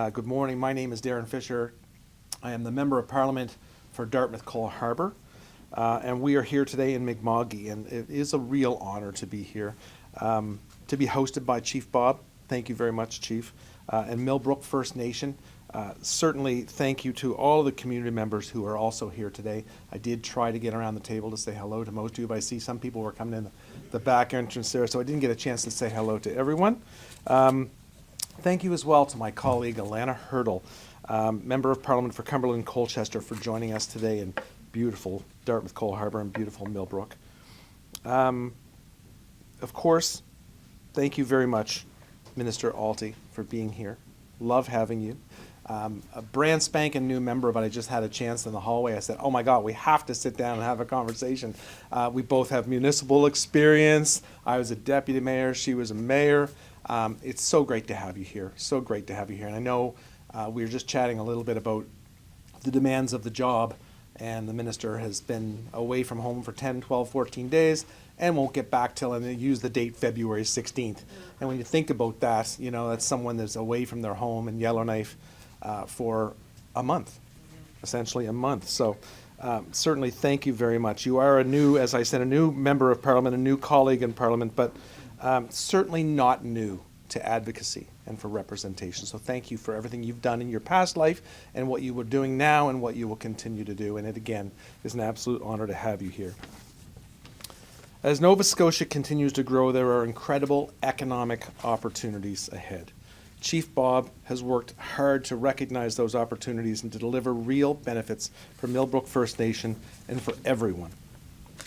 Good morning. My name is Darren Fisher. I am the Member of Parliament for Dartmouth Harbour, and we are here today in Mi'kma'ki, and it is a real honor to be here, to be hosted by Chief Bob. Thank you very much, Chief, and Millbrook First Nation. Certainly thank you to all of the community members who are also here today. I did try to get around the table to say hello to most of you, but I see some people were coming in the back entrance there, so I didn't get a chance to say hello to everyone. Thank you as well to my colleague Alana Hirtle, Member of Parliament for Cumberland and Colchester, for joining us today in beautiful Dartmouth Harbour and beautiful Millbrook. Of course, thank you very much, Minister Alty, for being here. Love having you. A brand spanking new member, but I just had a chance in the hallway. I said, oh my God, we have to sit down and have a conversation. We both have municipal experience. I was a deputy mayor, she was a mayor. It's so great to have you here, so great to have you here. And I know we were just chatting a little bit about the demands of the job, and the minister has been away from home for 10, 12, 14 days and won't get back till, and they use the date February 16th. And when you think about that, you know, that's someone that's away from their home in Yellowknife for a month, essentially a month. So certainly thank you very much. You are a new, as I said, a new member of Parliament, a new colleague in Parliament, but certainly not new to advocacy and for representation. So thank you for everything you've done in your past life and what you were doing now and what you will continue to do. And it again is an absolute honor to have you here. As Nova Scotia continues to grow, there are incredible economic opportunities ahead. Chief Bob has worked hard to recognize those opportunities and to deliver real benefits for Millbrook First Nation and for everyone.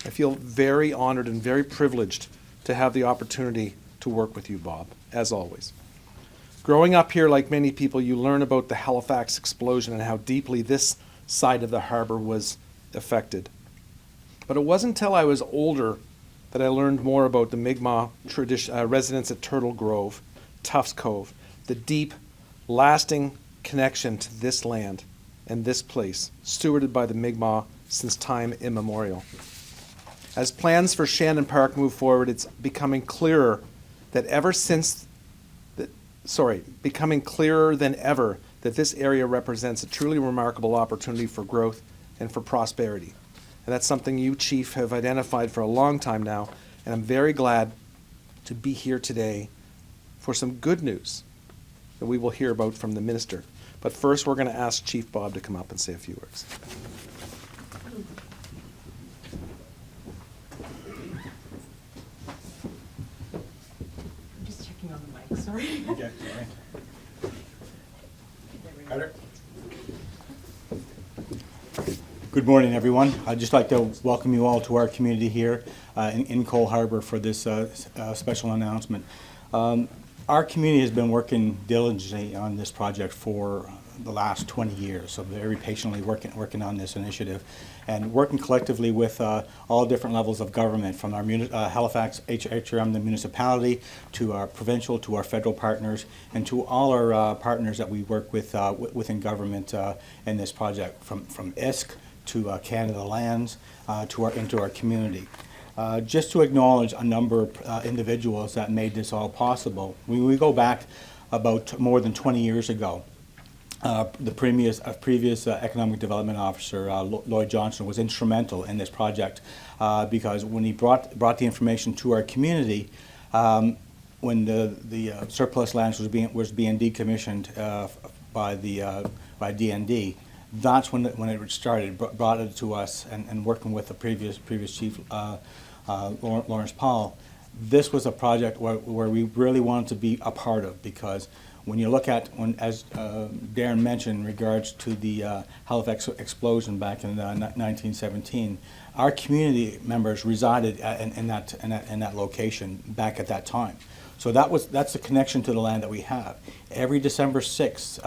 I feel very honored and very privileged to have the opportunity to work with you, Bob, as always. Growing up here, like many people, you learn about the Halifax explosion and how deeply this side of the harbour was affected. But it wasn't until I was older that I learned more about the Mi'kmaq residents at Hirtle Grove, Tufts Cove, the deep, lasting connection to this land and this place, stewarded by the Mi'kmaq since time immemorial. As plans for Shannon Park move forward, it's becoming clearer than ever that this area represents a truly remarkable opportunity for growth and for prosperity. And that's something you, Chief, have identified for a long time now, and I'm very glad to be here today for some good news that we will hear about from the Minister. But first, we're going to ask Chief Bob to come up and say a few words. Sorry. Okay, Better. Good morning, everyone. I'd just like to welcome you all to our community here in Cole Harbour for this special announcement. Our community has been working diligently on this project for the last 20 years, so very patiently working on this initiative and working collectively with all different levels of government, from our Halifax HRM, the municipality, to our provincial, to our federal partners, and to all our partners that we work with within government in this project, from ISK to Canada Lands into our community. Just to acknowledge a number of individuals that made this all possible. We go back about more than 20 years ago. The previous economic development officer, Lloyd Johnson, was instrumental in this project because when he brought the information to our community, when the surplus lands was being decommissioned by DND, that's when it started. Brought it to us, and working with the previous chief, Lawrence Powell. This was a project where we really wanted to be a part of, because when you look at, as Darren mentioned in regards to the Halifax explosion back in 1917, our community members resided in that location back at that time. So that's the connection to the land that we have. Every December 6th,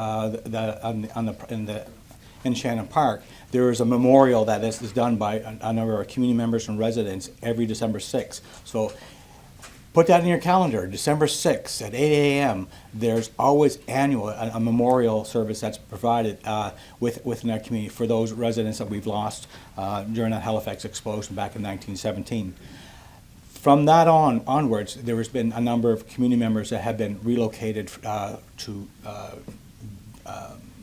in Shannon Park, there is a memorial that is done by a number of our community members and residents every December 6th. So put that in your calendar, December 6th at 8 a.m. There's always annual a memorial service that's provided within our community for those residents that we've lost during the Halifax explosion back in 1917. From that onwards, there has been a number of community members that have been relocated to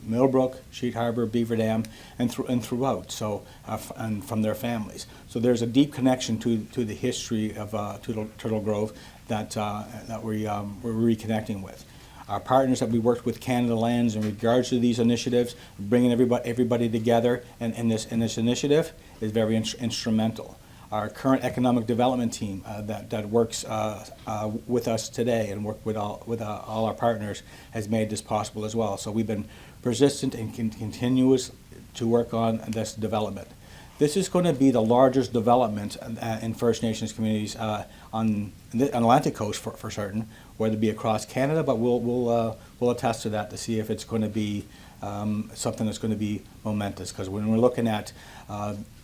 Millbrook, Sheet Harbour, Beaver Dam, and throughout. So and from their families. So there's a deep connection to the history of Turtle Grove that we're reconnecting with. Our partners that we worked with, Canada Lands, in regards to these initiatives, bringing everybody together in this initiative is very instrumental. Our current economic development team that works with us today and work with all our partners has made this possible as well. So we've been persistent and continuous to work on this development. This is going to be the largest development in First Nations communities on the Atlantic coast for certain, whether it be across Canada, but we'll attest to that to see if it's going to be something that's going to be momentous. Because when we're looking at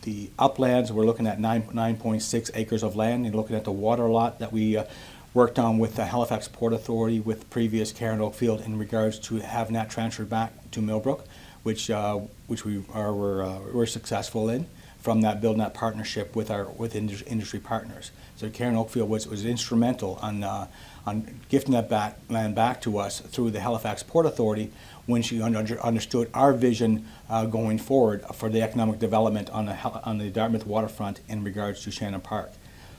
the uplands, we're looking at 9.6 acres of land, and looking at the water lot that we worked on with the Halifax Port Authority with previous Karen Oakfield in regards to having that transferred back to Millbrook, which we're successful in from that building that partnership with industry partners. So Karen Oakfield was instrumental on gifting that land back to us through the Halifax Port Authority when she understood our vision going forward for the economic development on the Dartmouth waterfront in regards to Shannon Park.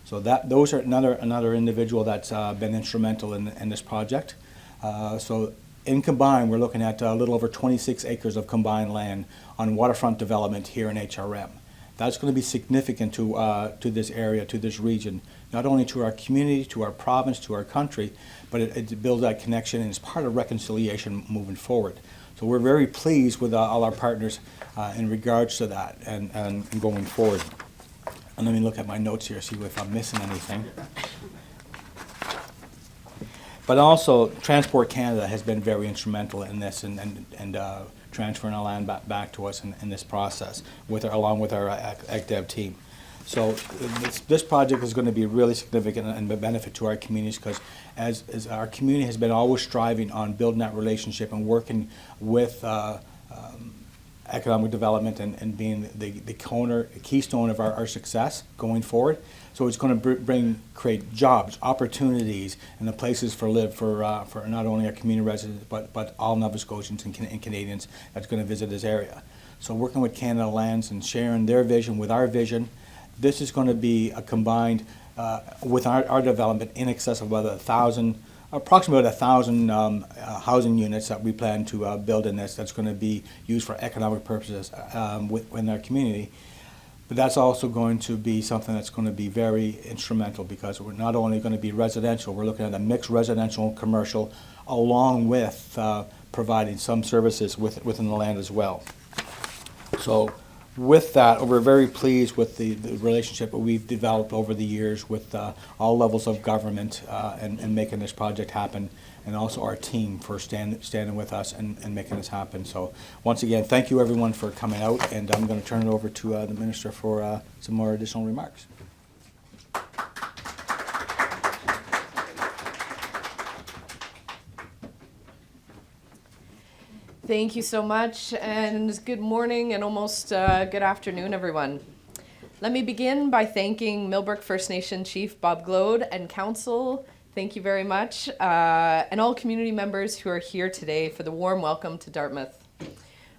So those are another individual that's been instrumental in this project. So in combined, we're looking at a little over 26 acres of combined land on waterfront development here in HRM. That's going to be significant to this area, to this region, not only to our community, to our province, to our country, but it builds that connection and it's part of reconciliation moving forward. So we're very pleased with all our partners in regards to that and going forward. And let me look at my notes here, see if I'm missing anything. But also, Transport Canada has been very instrumental in this and transferring our land back to us in this process, along with our ECDEV team. So this project is going to be really significant and a benefit to our communities because as our community has been always striving on building that relationship and working with economic development and being the keystone of our success going forward. So it's going to create jobs, opportunities, and the places for live for not only our community residents but all Nova Scotians and Canadians that's going to visit this area. So working with Canada Lands and sharing their vision with our vision, this is going to be a combined with our development in excess of about approximately 1,000 housing units that we plan to build in this. That's going to be used for economic purposes within our community. But that's also going to be something that's going to be very instrumental because we're not only going to be residential, we're looking at a mixed residential and commercial along with providing some services within the land as well. So with that, we're very pleased with the relationship that we've developed over the years with all levels of government and making this project happen, and also our team for standing with us and making this happen. So once again, thank you everyone for coming out, and I'm going to turn it over to the Minister for some more additional remarks. Thank you so much, and good morning and almost good afternoon, everyone. Let me begin by thanking Millbrook First Nation Chief Bob Gloade and Council. Thank you very much, and all community members who are here today for the warm welcome to Dartmouth.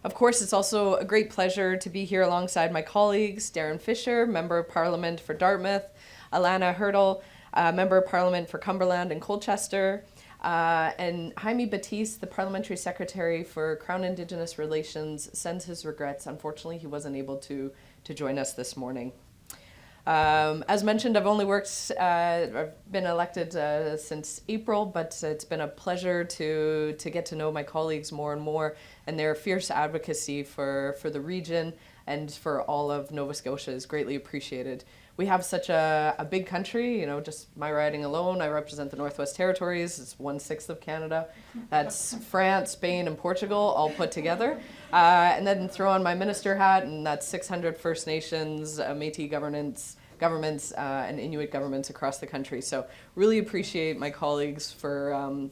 Of course, it's also a great pleasure to be here alongside my colleagues, Darren Fisher, Member of Parliament for Dartmouth, Alana Hirtle, Member of Parliament for Cumberland and Colchester, and Jaime Batiste, the Parliamentary Secretary for Crown-Indigenous Relations, sends his regrets. Unfortunately, he wasn't able to join us this morning. As mentioned, I've been elected since April, but it's been a pleasure to get to know my colleagues more and more, and their fierce advocacy for the region and for all of Nova Scotia is greatly appreciated. We have such a big country, just my riding alone, I represent the Northwest Territories. It's 1/6 of Canada. That's France, Spain, and Portugal all put together. And then throw on my minister hat, and that's 600 First Nations, Métis governments, and Inuit governments across the country. So really appreciate my colleagues for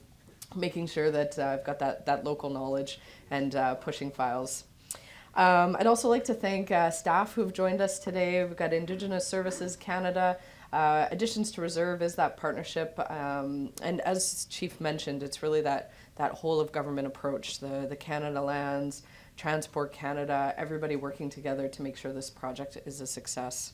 making sure that I've got that local knowledge and pushing files. I'd also like to thank staff who have joined us today. We've got Indigenous Services Canada. Additions to Reserve is that partnership. And as Chief mentioned, it's really that that whole of government approach, the Canada Lands, Transport Canada, everybody working together to make sure this project is a success.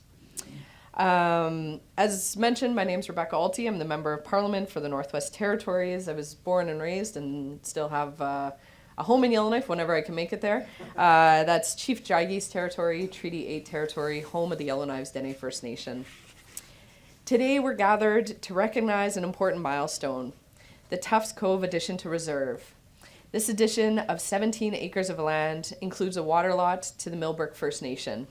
As mentioned, my name's Rebecca Alty. I'm the Member of Parliament for the Northwest Territories. I was born and raised and still have a home in Yellowknife whenever I can make it there. That's Chief Jaige's territory, Treaty 8 territory, home of the Yellowknives Dene First Nation. Today we're gathered to recognize an important milestone, the Tufts Cove addition to reserve. This addition of 17 acres of land includes a water lot to the Millbrook First Nation.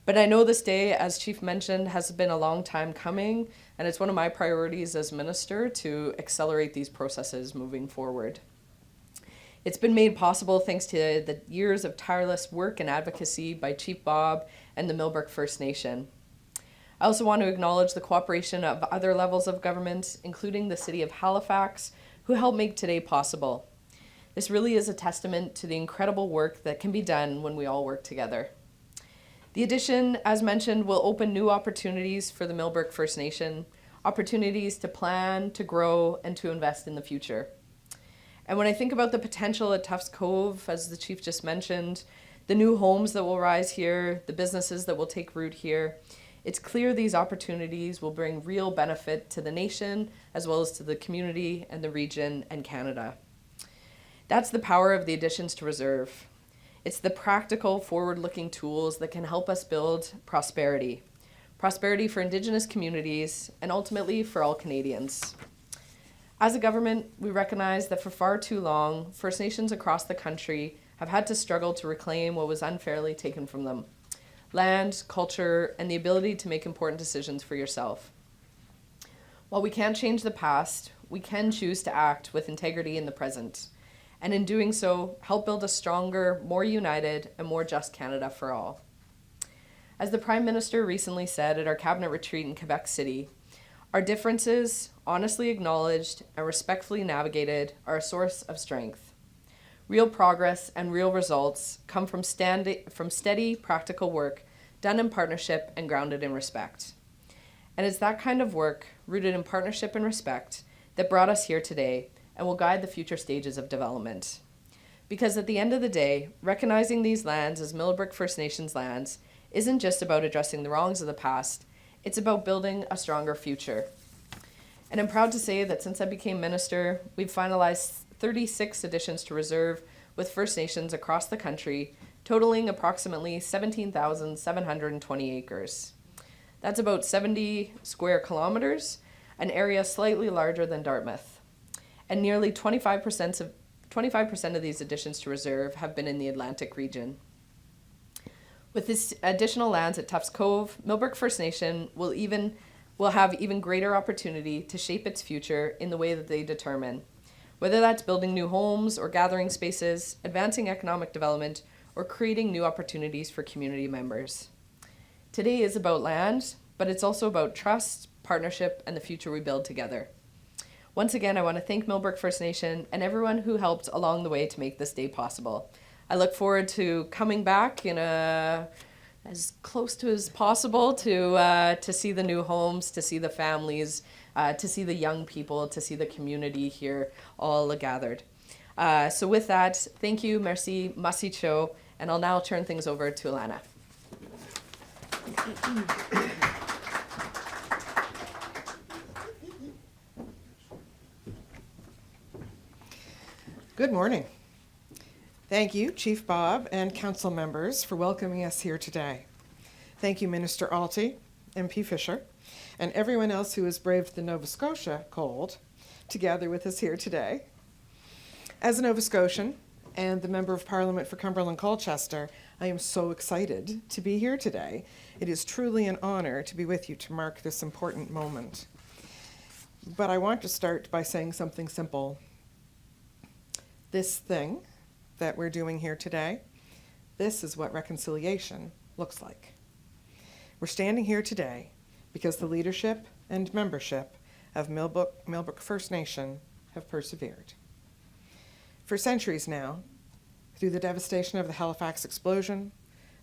But I know this day, as Chief mentioned, has been a long time coming, and it's one of my priorities as Minister to accelerate these processes moving forward. It's been made possible thanks to the years of tireless work and advocacy by Chief Bob and the Millbrook First Nation. I also want to acknowledge the cooperation of other levels of government, including the City of Halifax, who helped make today possible. This really is a testament to the incredible work that can be done when we all work together. The addition, as mentioned, will open new opportunities for the Millbrook First Nation, opportunities to plan, to grow, and to invest in the future. And when I think about the potential at Tufts Cove, as the Chief just mentioned, the new homes that will rise here, the businesses that will take root here, it's clear these opportunities will bring real benefit to the nation, as well as to the community and the region and Canada. That's the power of the additions to reserve. It's the practical, forward-looking tools that can help us build prosperity. Prosperity for Indigenous communities, and ultimately for all Canadians. As a government, we recognize that for far too long, First Nations across the country have had to struggle to reclaim what was unfairly taken from them. Land, culture, and the ability to make important decisions for yourself. While we can't change the past, we can choose to act with integrity in the present, and in doing so, help build a stronger, more united, and more just Canada for all. As the Prime Minister recently said at our cabinet retreat in Quebec City, our differences, honestly acknowledged and respectfully navigated, are a source of strength. Real progress and real results come from steady, practical work done in partnership and grounded in respect. And it's that kind of work, rooted in partnership and respect, that brought us here today and will guide the future stages of development. Because at the end of the day, recognizing these lands as Millbrook First Nations lands isn't just about addressing the wrongs of the past, it's about building a stronger future. And I'm proud to say that since I became Minister, we've finalized 36 additions to reserve with First Nations across the country, totaling approximately 17,720 acres. That's about 70 square kilometers, an area slightly larger than Dartmouth. And nearly 25% of these additions to reserve have been in the Atlantic region. With this additional lands at Tufts Cove, Millbrook First Nation will have even greater opportunity to shape its future in the way that they determine. Whether that's building new homes or gathering spaces, advancing economic development, or creating new opportunities for community members. Today is about land, but it's also about trust, partnership, and the future we build together. Once again, I want to thank Millbrook First Nation and everyone who helped along the way to make this day possible. I look forward to coming back in as close to as possible to see the new homes, to see the families, to see the young people, to see the community here all gathered. So with that, thank you, merci, masicho, and I'll now turn things over to Alana. Good morning. Thank you, Chief Bob and council members, for welcoming us here today. Thank you, Minister Alty, MP Fisher, and everyone else who has braved the Nova Scotia cold to gather with us here today. As a Nova Scotian and the Member of Parliament for Cumberland, Colchester, I am so excited to be here today. It is truly an honor to be with you to mark this important moment. But I want to start by saying something simple. This thing that we're doing here today, this is what reconciliation looks like. We're standing here today because the leadership and membership of Millbrook First Nation have persevered. For centuries now, through the devastation of the Halifax explosion,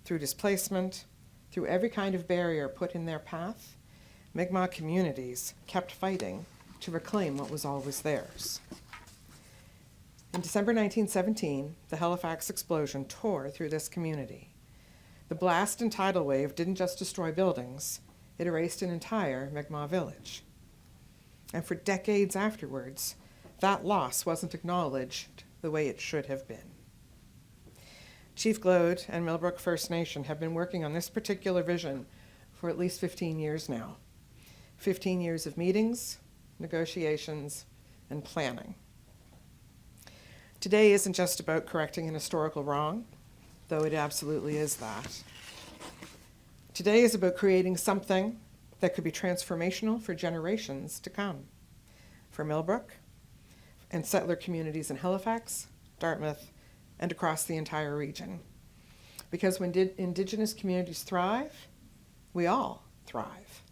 through displacement, through every kind of barrier put in their path, Mi'kmaq communities kept fighting to reclaim what was always theirs. In December 1917, the Halifax explosion tore through this community. The blast and tidal wave didn't just destroy buildings, it erased an entire Mi'kmaq village. And for decades afterwards, that loss wasn't acknowledged the way it should have been. Chief Gloade and Millbrook First Nation have been working on this particular vision for at least 15 years now. 15 years of meetings, negotiations, and planning. Today isn't just about correcting an historical wrong, though it absolutely is that. Today is about creating something that could be transformational for generations to come, for Millbrook and settler communities in Halifax, Dartmouth, and across the entire region. Because when Indigenous communities thrive, we all thrive.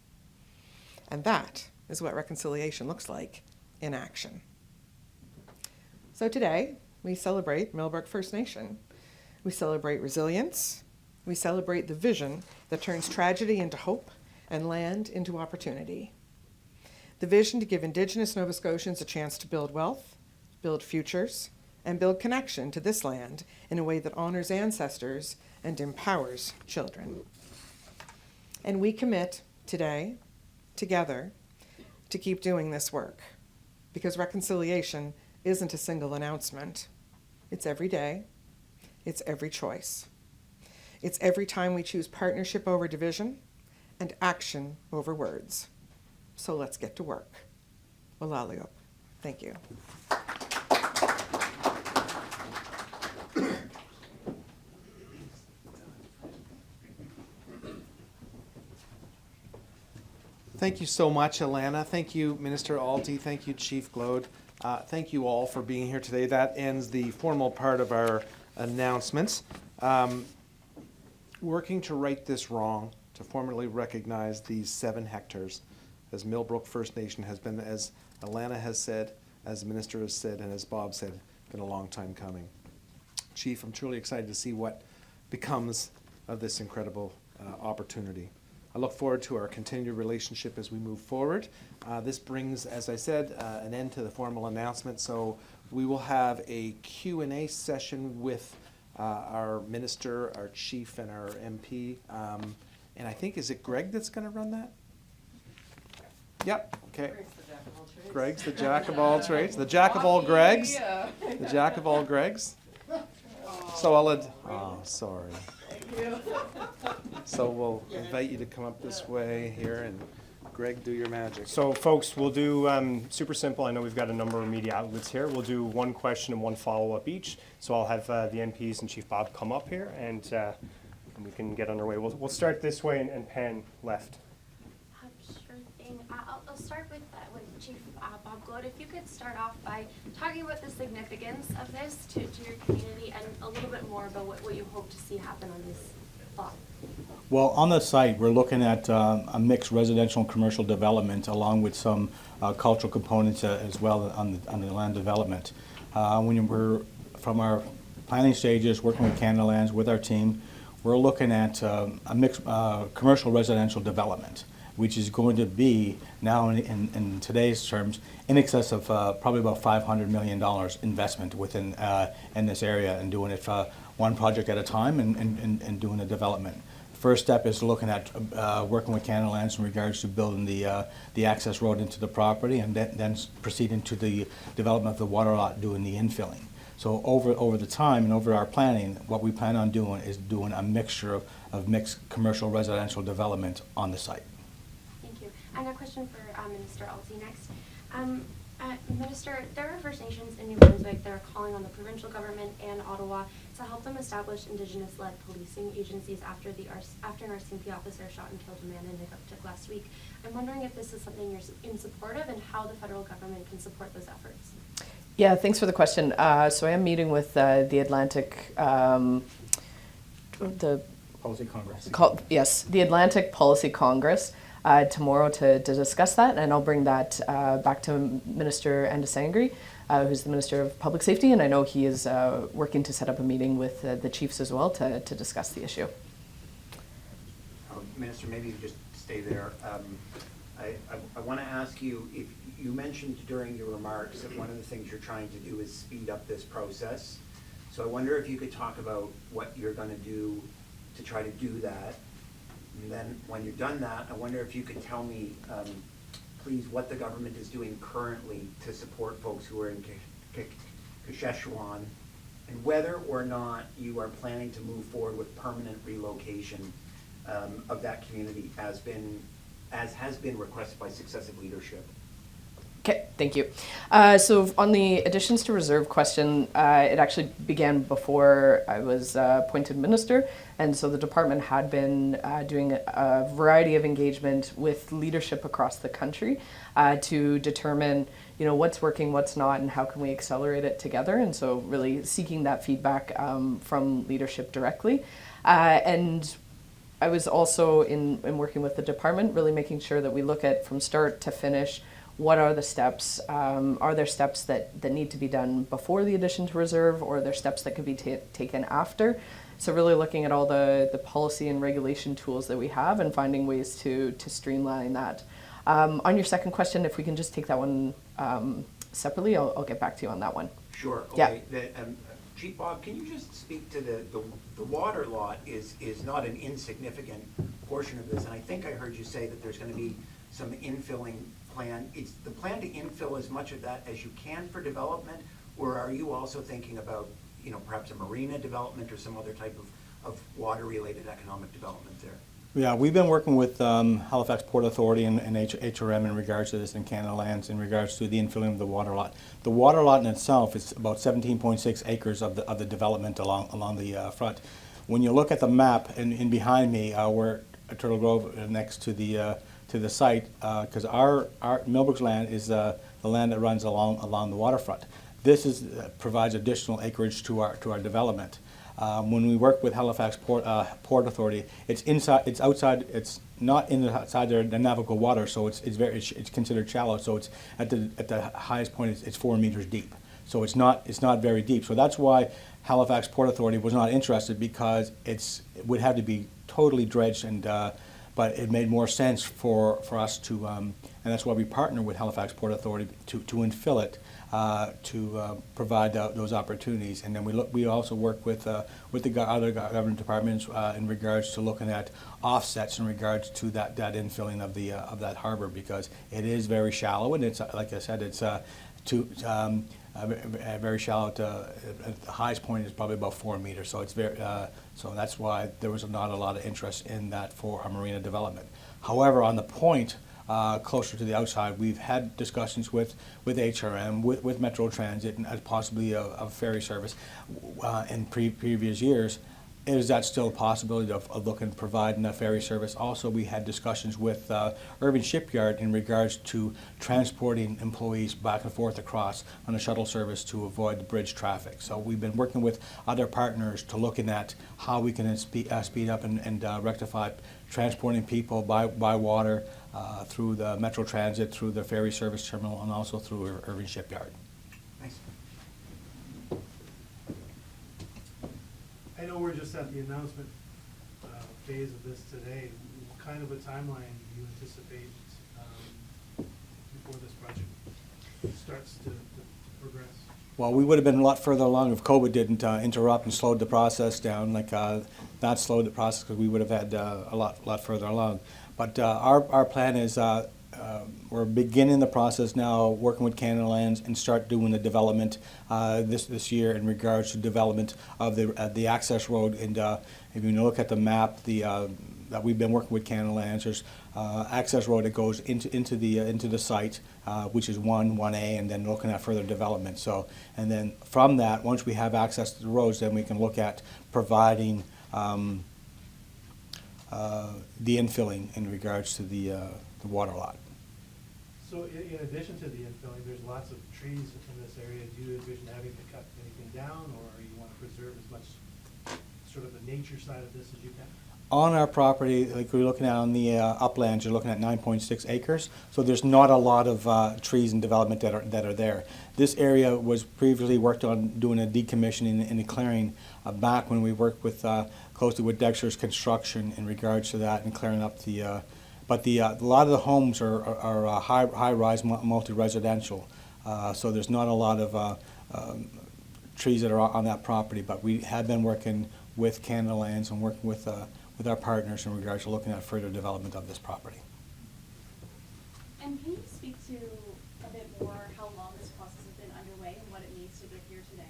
And that is what reconciliation looks like in action. So today, we celebrate Millbrook First Nation. We celebrate resilience. We celebrate the vision that turns tragedy into hope and land into opportunity. The vision to give Indigenous Nova Scotians a chance to build wealth, build futures, and build connection to this land in a way that honors ancestors and empowers children. And we commit today, together, to keep doing this work, because reconciliation isn't a single announcement. It's every day. It's every choice. It's every time we choose partnership over division and action over words. So let's get to work. Walaliop. Thank you. Thank you so much, Alana. Thank you, Minister Alty. Thank you, Chief Gloade. Thank you all for being here today. That ends the formal part of our announcements. Working to right this wrong, to formally recognize these 7 hectares, as Millbrook First Nation has been, as Alana has said, as the Minister has said, and as Bob said, been a long time coming. Chief, I'm truly excited to see what becomes of this incredible opportunity. I look forward to our continued relationship as we move forward. This brings, as I said, an end to the formal announcement, so we will have a Q&A session with our Minister, our Chief, and our MP. And I think, is it Greg that's going to run that? Yep, okay. Greg's the jack of all trades. The jack of all Gregs. The jack of all Gregs. So oh, sorry. So we'll invite you to come up this way here, and Greg, do your magic. So folks, we'll do super simple. I know we've got a number of media outlets here. We'll do one question and one follow-up each. So I'll have the MPs and Chief Bob come up here, and we can get underway. We'll start this way and pan left. Sure thing. I'll start with Chief Bob Gloade. If you could start off by talking about the significance of this to your community and a little bit more about what you hope to see happen on this plot. Well, on the site, we're looking at a mixed residential and commercial development along with some cultural components as well on the land development. When we're, from our planning stages, working with Canada Lands with our team, we're looking at a mixed commercial residential development, which is going to be now in today's terms in excess of probably about $500 million investment within in this area, and doing it one project at a time and doing the development. First step is looking at working with Canada Lands in regards to building the access road into the property, and then proceeding to the development of the water lot, doing the infilling. So over the time and over our planning, what we plan on doing is doing a mixture of mixed commercial residential development on the site. Thank you. And a question for Minister Alty next. Minister, there are First Nations in New Brunswick that are calling on the provincial government and Ottawa to help them establish Indigenous-led policing agencies after an RCMP officer shot and killed a man in Nipawtuk last week. I'm wondering if this is something you're in support of and how the federal government can support those efforts. Yeah, thanks for the question. So I am meeting with the Atlantic, the Policy Congress. the Atlantic Policy Congress tomorrow to discuss that, and I'll bring that back to Minister Andesangri, who's the Minister of Public Safety, and I know he is working to set up a meeting with the chiefs as well to discuss the issue. Minister, maybe you just stay there. I want to ask you, if you mentioned during your remarks that one of the things you're trying to do is speed up this process. So I wonder if you could talk about what you're going to do to try to do that. And then when you've done that, I wonder if you could tell me, please, what the government is doing currently to support folks who are in Saskatchewan, and whether or not you are planning to move forward with permanent relocation of that community as has been requested by successive leadership. Okay, thank you. So on the additions to reserve question, it actually began before I was appointed minister, and so the department had been doing a variety of engagement with leadership across the country to determine, what's working, what's not, and how can we accelerate it together. And so really seeking that feedback from leadership directly. And I was also in working with the department, really making sure that we look at from start to finish, what are the steps? Are there steps that need to be done before the addition to reserve, or are there steps that could be taken after? So really looking at all the policy and regulation tools that we have and finding ways to streamline that. On your second question, if we can just take that one separately, I'll get back to you on that one. Sure. Yeah. Okay. Chief Bob, can you just speak to the water lot is not an insignificant portion of this, and I think I heard you say that there's going to be some infilling plan. Is the plan to infill as much of that as you can for development, or are you also thinking about, perhaps a marina development or some other type of water-related economic development there? Yeah, we've been working with Halifax Port Authority and HRM in regards to this, and Canada Lands in regards to the infilling of the water lot. The water lot in itself is about 17.6 acres of the development along the front. When you look at the map and behind me, we're at Turtle Grove next to the site, because our Millbrook's land is the land that runs along the waterfront. This provides additional acreage to our development. When we work with Halifax Port Authority, it's outside. It's not inside the navigable water, so it's considered shallow. So it's at the highest point. It's 4 meters deep. So it's not very deep. So that's why Halifax Port Authority was not interested, because it would have to be totally dredged, and but it made more sense for us to, and that's why we partner with Halifax Port Authority to infill it. To provide those opportunities, and then we also work with the other government departments in regards to looking at offsets in regards to that infilling of that harbour, because it is very shallow, and it's, like I said, it's very shallow. At the highest point is probably about 4 meters, so it's very so that's why there was not a lot of interest in that for a marina development. However, on the point, closer to the outside, we've had discussions with HRM, with Metro Transit, and possibly a ferry service in previous years. Is that still a possibility of looking at providing a ferry service? Also, we had discussions with Urban Shipyard in regards to transporting employees back and forth across on a shuttle service to avoid the bridge traffic. So we've been working with other partners to looking at how we can speed up and rectify transporting people by water through the Metro Transit, through the ferry service terminal, and also through Urban Shipyard. Thanks. I know we're just at the announcement phase of this today. What kind of a timeline do you anticipate before this project starts to progress? Well, we would have been a lot further along if COVID didn't interrupt and slowed the process down. Not slowed the process, because we would have had a lot further along. But our plan is we're beginning the process now, working with Canada Lands, and start doing the development this year in regards to development of the access road. And if you look at the map, that we've been working with Canada Lands, there's access road that goes into the site, which is 1A, and then looking at further development. So, and then from that, once we have access to the roads, then we can look at providing the infilling in regards to the water lot. So in addition to the infilling, there's lots of trees in this area. Do you envision having to cut anything down, or you want to preserve as much sort of the nature side of this as you can? On our property, like we're looking at on the uplands, you're looking at 9.6 acres. So there's not a lot of trees and development that are there. This area was previously worked on doing a decommissioning and a clearing back when we worked with closely with Dexter's Construction in regards to that, and clearing up the But a lot of the homes are high-rise, multi-residential, so there's not a lot of trees that are on that property. But we have been working with Canada Lands and working with our partners in regards to looking at further development of this property. And can you speak to a bit more how long this process has been underway and what it needs to get here today?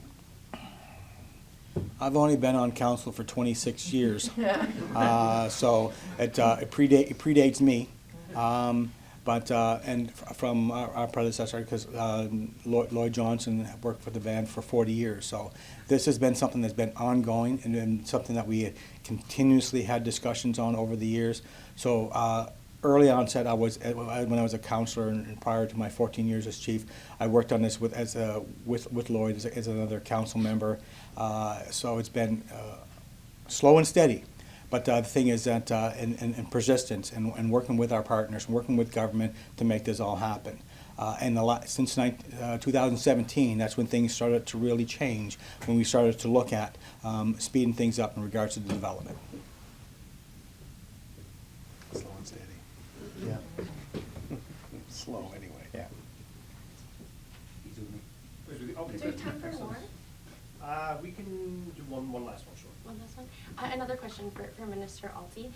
I've only been on council for 26 years, so it predates me. And from our predecessor, because Lloyd Johnson worked for the band for 40 years. So this has been something that's been ongoing and something that we continuously had discussions on over the years. So early onset, when I was a councillor and prior to my 14 years as chief, I worked on this with Lloyd as another council member. So it's been slow and steady. But the thing is that, and persistence, and working with our partners, and working with government to make this all happen. Since 2017, that's when things started to really change, when we started to look at speeding things up in regards to the development. Slow and steady. Yeah. Slow anyway. Yeah. Is there time for more? We can do one last one, sure. One last one. Another question for Minister Alty.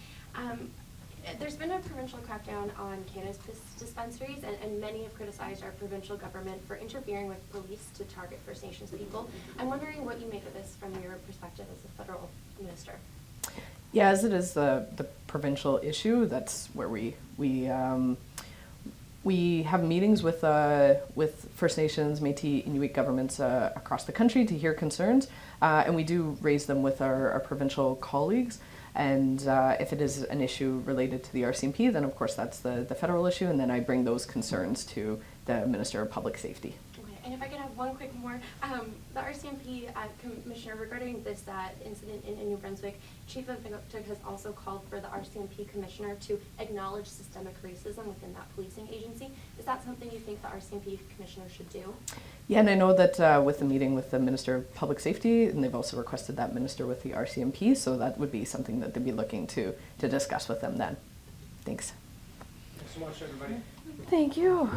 There's been a provincial crackdown on cannabis dispensaries, and many have criticized our provincial government for interfering with police to target First Nations people. I'm wondering what you make of this from your perspective as a federal minister. Yeah, as it is the provincial issue, that's where we have meetings with First Nations, Métis, Inuit governments across the country to hear concerns, and we do raise them with our provincial colleagues. And if it is an issue related to the RCMP, then of course that's the federal issue, and then I bring those concerns to the Minister of Public Safety. Okay, and if I could have one quick more, the RCMP Commissioner, regarding this incident in New Brunswick, Chief of Victor has also called for the RCMP Commissioner to acknowledge systemic racism within that policing agency. Is that something you think the RCMP Commissioner should do? Yeah, and I know that with the meeting with the Minister of Public Safety, and they've also requested that minister with the RCMP, so that would be something that they'd be looking to discuss with them then. Thanks. Thanks so much, everybody. Thank you.